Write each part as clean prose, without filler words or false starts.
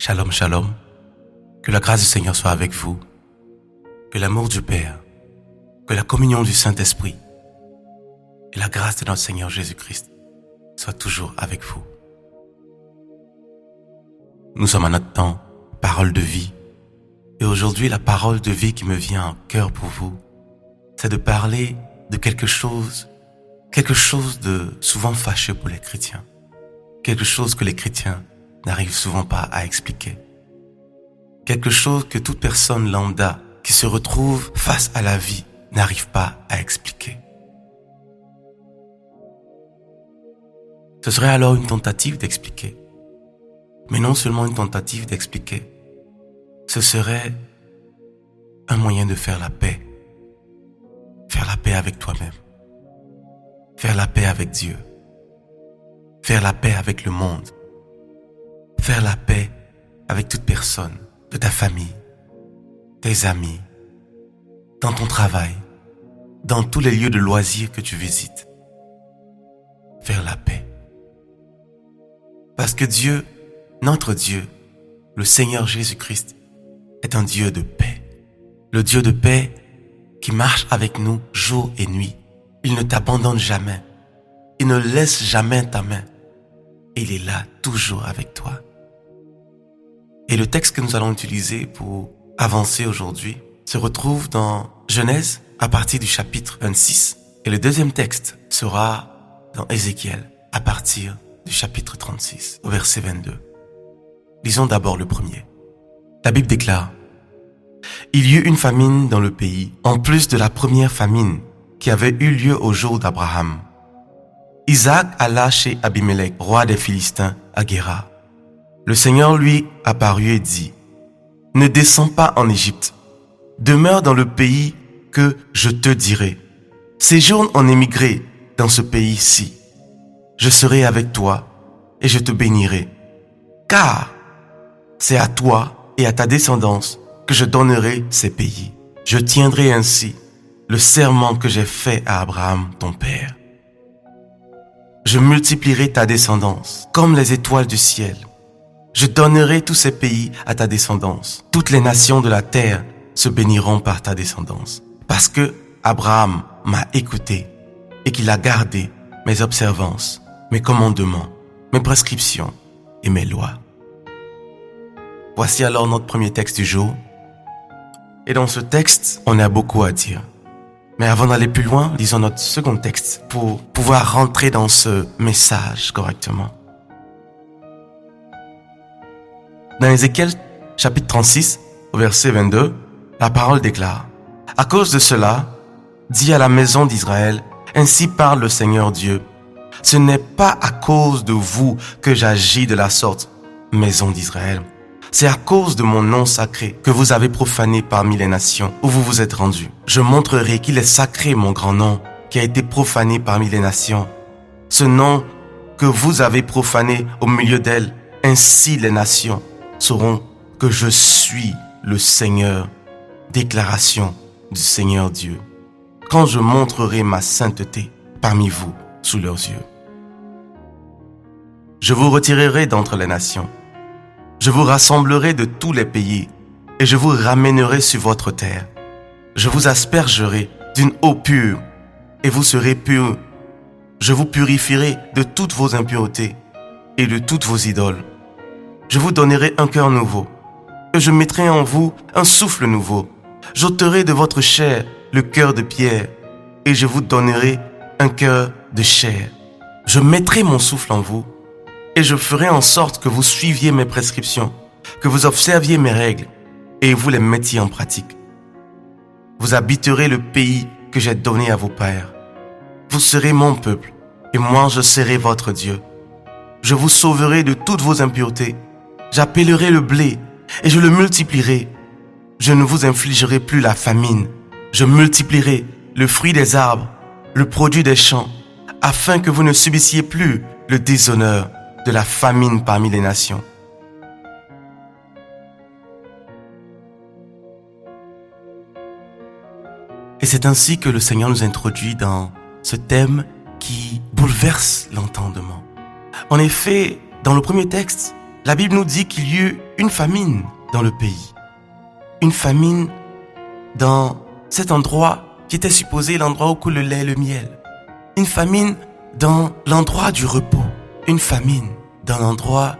Shalom, shalom. Que la grâce du Seigneur soit avec vous. Que l'amour du Père, que la communion du Saint-Esprit et la grâce de notre Seigneur Jésus-Christ soit toujours avec vous. Nous sommes à notre temps, parole de vie. Et aujourd'hui, la parole de vie qui me vient en cœur pour vous, c'est de parler de quelque chose de souvent fâcheux pour les chrétiens. Quelque chose que les chrétiens n'arrivent souvent pas à expliquer. Quelque chose que toute personne lambda qui se retrouve face à la vie n'arrive pas à expliquer. Ce serait alors une tentative d'expliquer. Mais non seulement une tentative d'expliquer, ce serait un moyen de faire la paix. Faire la paix avec toi-même. Faire la paix avec Dieu. Faire la paix avec le monde. Faire la paix avec toute personne de ta famille, tes amis, dans ton travail, dans tous les lieux de loisirs que tu visites. Faire la paix. Parce que Dieu, notre Dieu, le Seigneur Jésus-Christ, est un Dieu de paix. Le Dieu de paix qui marche avec nous jour et nuit. Il ne t'abandonne jamais. Il ne laisse jamais ta main. Il est là, toujours avec toi. Et le texte que nous allons utiliser pour avancer aujourd'hui se retrouve dans Genèse à partir du chapitre 26. Et le deuxième texte sera dans Ézéchiel à partir du chapitre 36 au verset 22. Lisons d'abord le premier. La Bible déclare: Il y eut une famine dans le pays, en plus de la première famine qui avait eu lieu au jour d'Abraham. Isaac alla chez Abimelech, roi des Philistins, à Guérar. Le Seigneur lui apparut et dit: Ne descends pas en Égypte, demeure dans le pays que je te dirai. Séjourne en émigré dans ce pays-ci. Je serai avec toi et je te bénirai, car c'est à toi et à ta descendance que je donnerai ces pays. Je tiendrai ainsi le serment que j'ai fait à Abraham, ton père. Je multiplierai ta descendance comme les étoiles du ciel. Je donnerai tous ces pays à ta descendance. Toutes les nations de la terre se béniront par ta descendance. Parce que Abraham m'a écouté et qu'il a gardé mes observances, mes commandements, mes prescriptions et mes lois. Voici alors notre premier texte du jour. Et dans ce texte, on a beaucoup à dire. Mais avant d'aller plus loin, lisons notre second texte pour pouvoir rentrer dans ce message correctement. Dans Ézéchiel chapitre 36, au verset 22, la parole déclare: À cause de cela, dis à la maison d'Israël, ainsi parle le Seigneur Dieu, ce n'est pas à cause de vous que j'agis de la sorte, maison d'Israël. C'est à cause de mon nom sacré que vous avez profané parmi les nations où vous vous êtes rendus. Je montrerai qu'il est sacré, mon grand nom, qui a été profané parmi les nations. Ce nom que vous avez profané au milieu d'elles, ainsi les nations sauront que je suis le Seigneur. Déclaration du Seigneur Dieu. Quand je montrerai ma sainteté parmi vous sous leurs yeux. Je vous retirerai d'entre les nations. Je vous rassemblerai de tous les pays et je vous ramènerai sur votre terre. Je vous aspergerai d'une eau pure et vous serez purs. Je vous purifierai de toutes vos impuretés et de toutes vos idoles. Je vous donnerai un cœur nouveau et je mettrai en vous un souffle nouveau. J'ôterai de votre chair le cœur de pierre et je vous donnerai un cœur de chair. Je mettrai mon souffle en vous et je ferai en sorte que vous suiviez mes prescriptions, que vous observiez mes règles et vous les mettiez en pratique. Vous habiterez le pays que j'ai donné à vos pères. Vous serez mon peuple et moi je serai votre Dieu. Je vous sauverai de toutes vos impuretés. J'appellerai le blé et je le multiplierai. Je ne vous infligerai plus la famine. Je multiplierai le fruit des arbres, le produit des champs, afin que vous ne subissiez plus le déshonneur de la famine parmi les nations. Et c'est ainsi que le Seigneur nous introduit dans ce thème qui bouleverse l'entendement. En effet, dans le premier texte, La Bible nous dit qu'il y eut une famine dans le pays. Une famine dans cet endroit qui était supposé l'endroit où coule le lait et le miel. Une famine dans l'endroit du repos. Une famine dans l'endroit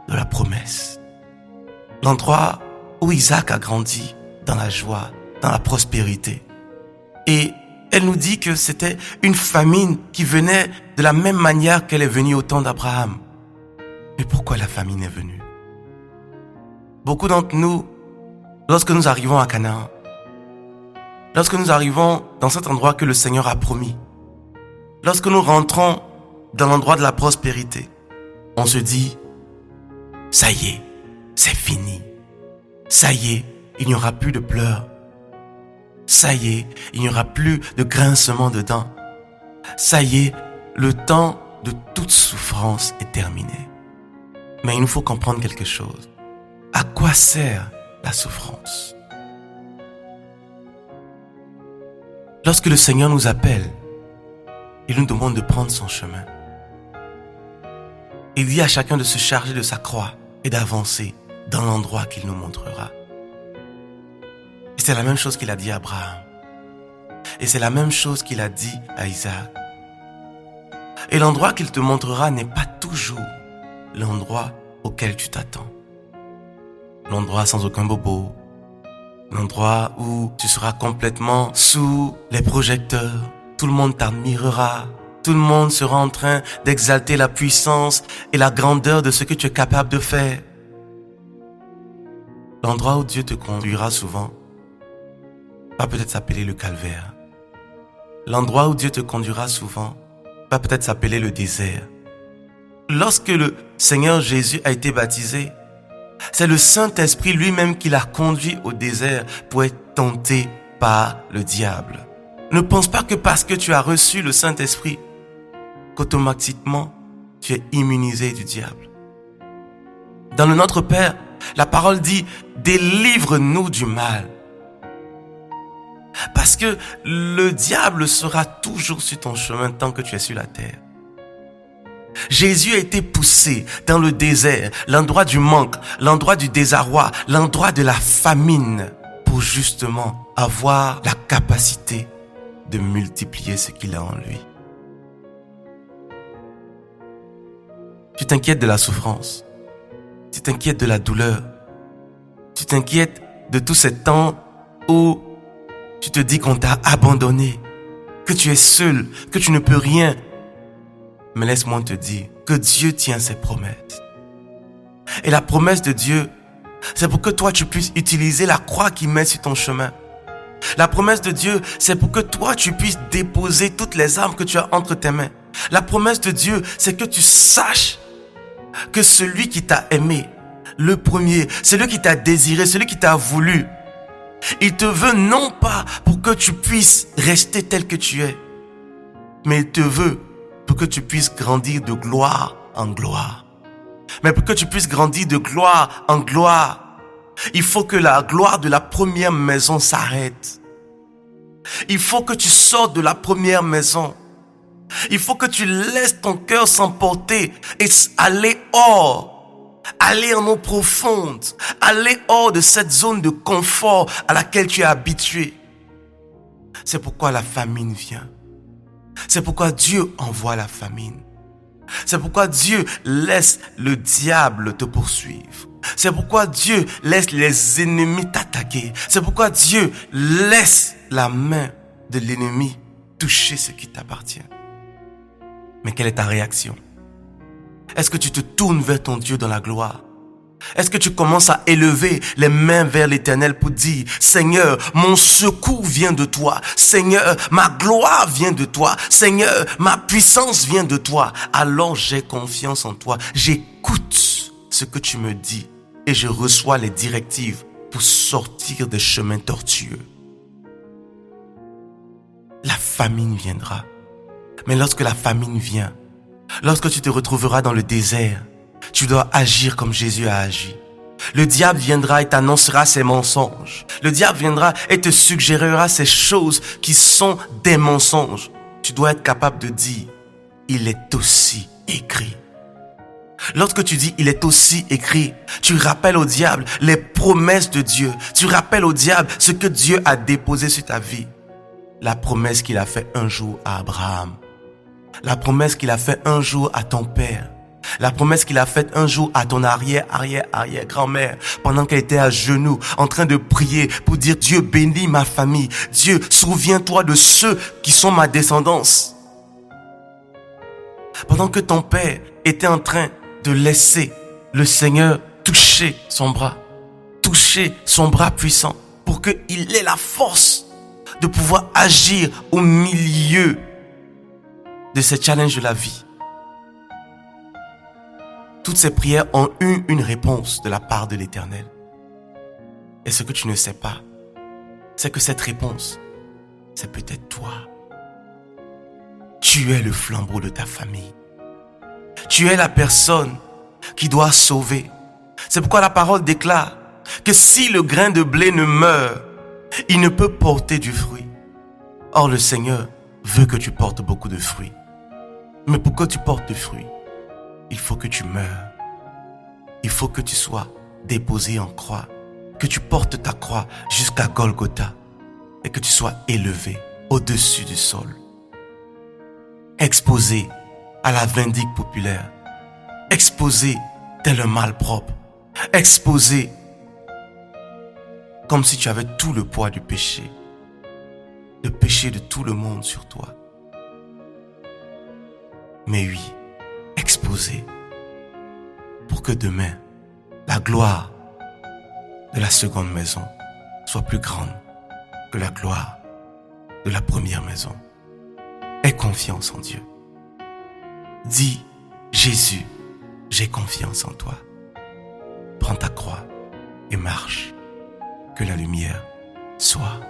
de la promesse. L'endroit où Isaac a grandi dans la joie, dans la prospérité. Et elle nous dit que c'était une famine qui venait de la même manière qu'elle est venue au temps d'Abraham. Mais pourquoi la famine est venue? Beaucoup d'entre nous, lorsque nous arrivons à Canaan, lorsque nous arrivons dans cet endroit que le Seigneur a promis, lorsque nous rentrons dans l'endroit de la prospérité, on se dit, ça y est, c'est fini. Ça y est, il n'y aura plus de pleurs. Ça y est, il n'y aura plus de grincement de dents. Ça y est, le temps de toute souffrance est terminé. Mais il nous faut comprendre quelque chose. À quoi sert la souffrance? Lorsque le Seigneur nous appelle, il nous demande de prendre son chemin. Il dit à chacun de se charger de sa croix et d'avancer dans l'endroit qu'il nous montrera. Et c'est la même chose qu'il a dit à Abraham. Et c'est la même chose qu'il a dit à Isaac. Et l'endroit qu'il te montrera n'est pas toujours l'endroit auquel tu t'attends. L'endroit sans aucun bobo. L'endroit où tu seras complètement sous les projecteurs. Tout le monde t'admirera. Tout le monde sera en train d'exalter la puissance et la grandeur de ce que tu es capable de faire. L'endroit où Dieu te conduira souvent va peut-être s'appeler le calvaire. L'endroit où Dieu te conduira souvent va peut-être s'appeler le désert. Lorsque le Seigneur Jésus a été baptisé, c'est le Saint-Esprit lui-même qui l'a conduit au désert pour être tenté par le diable. Ne pense pas que parce que tu as reçu le Saint-Esprit, qu'automatiquement tu es immunisé du diable. Dans le Notre Père, la parole dit « Délivre-nous du mal ». Parce que le diable sera toujours sur ton chemin tant que tu es sur la terre. Jésus a été poussé dans le désert, l'endroit du manque, l'endroit du désarroi, l'endroit de la famine, pour justement avoir la capacité de multiplier ce qu'il a en lui. Tu t'inquiètes de la souffrance, tu t'inquiètes de la douleur, tu t'inquiètes de tous ces temps où tu te dis qu'on t'a abandonné, que tu es seul, que tu ne peux rien. Mais laisse-moi te dire que Dieu tient ses promesses. Et la promesse de Dieu, c'est pour que toi tu puisses utiliser la croix qu'il met sur ton chemin. La promesse de Dieu, c'est pour que toi tu puisses déposer toutes les armes que tu as entre tes mains. La promesse de Dieu, c'est que tu saches que celui qui t'a aimé, le premier, celui qui t'a désiré, celui qui t'a voulu, il te veut non pas pour que tu puisses rester tel que tu es, mais il te veut pour que tu puisses grandir de gloire en gloire. Mais pour que tu puisses grandir de gloire en gloire, il faut que la gloire de la première maison s'arrête. Il faut que tu sortes de la première maison. Il faut que tu laisses ton cœur s'emporter et aller hors. Aller en eau profonde. Aller hors de cette zone de confort à laquelle tu es habitué. C'est pourquoi la famine vient. C'est pourquoi Dieu envoie la famine. C'est pourquoi Dieu laisse le diable te poursuivre. C'est pourquoi Dieu laisse les ennemis t'attaquer. C'est pourquoi Dieu laisse la main de l'ennemi toucher ce qui t'appartient. Mais quelle est ta réaction? Est-ce que tu te tournes vers ton Dieu dans la gloire? Est-ce que tu commences à élever les mains vers l'Éternel pour dire « Seigneur, mon secours vient de toi. Seigneur, ma gloire vient de toi. Seigneur, ma puissance vient de toi. Alors j'ai confiance en toi. J'écoute ce que tu me dis et je reçois les directives pour sortir des chemins tortueux. » La famine viendra. Mais lorsque la famine vient, lorsque tu te retrouveras dans le désert, tu dois agir comme Jésus a agi. Le diable viendra et t'annoncera ses mensonges. Le diable viendra et te suggérera ces choses qui sont des mensonges. Tu dois être capable de dire, il est aussi écrit. Lorsque tu dis il est aussi écrit, tu rappelles au diable les promesses de Dieu. Tu rappelles au diable ce que Dieu a déposé sur ta vie. La promesse qu'il a fait un jour à Abraham. La promesse qu'il a fait un jour à ton père. La promesse qu'il a faite un jour à ton arrière-grand-mère pendant qu'elle était à genoux en train de prier pour dire Dieu bénis ma famille. Dieu, souviens-toi de ceux qui sont ma descendance. Pendant que ton père était en train de laisser le Seigneur toucher son bras puissant pour qu'il ait la force de pouvoir agir au milieu de ces challenges de la vie. Toutes ces prières ont eu une réponse de la part de l'Éternel. Et ce que tu ne sais pas, c'est que cette réponse, c'est peut-être toi. Tu es le flambeau de ta famille. Tu es la personne qui doit sauver. C'est pourquoi la parole déclare que si le grain de blé ne meurt, il ne peut porter du fruit. Or, le Seigneur veut que tu portes beaucoup de fruits. Mais pour que tu portes du fruit, il faut que tu meurs. Il faut que tu sois déposé en croix, que tu portes ta croix jusqu'à Golgotha et que tu sois élevé au-dessus du sol. Exposé à la vindicte populaire, exposé tel un malpropre, exposé comme si tu avais tout le poids du péché, le péché de tout le monde sur toi. Mais oui, exposé pour que demain, la gloire de la seconde maison soit plus grande que la gloire de la première maison. Aie confiance en Dieu. Dis, Jésus, j'ai confiance en toi. Prends ta croix et marche. Que la lumière soit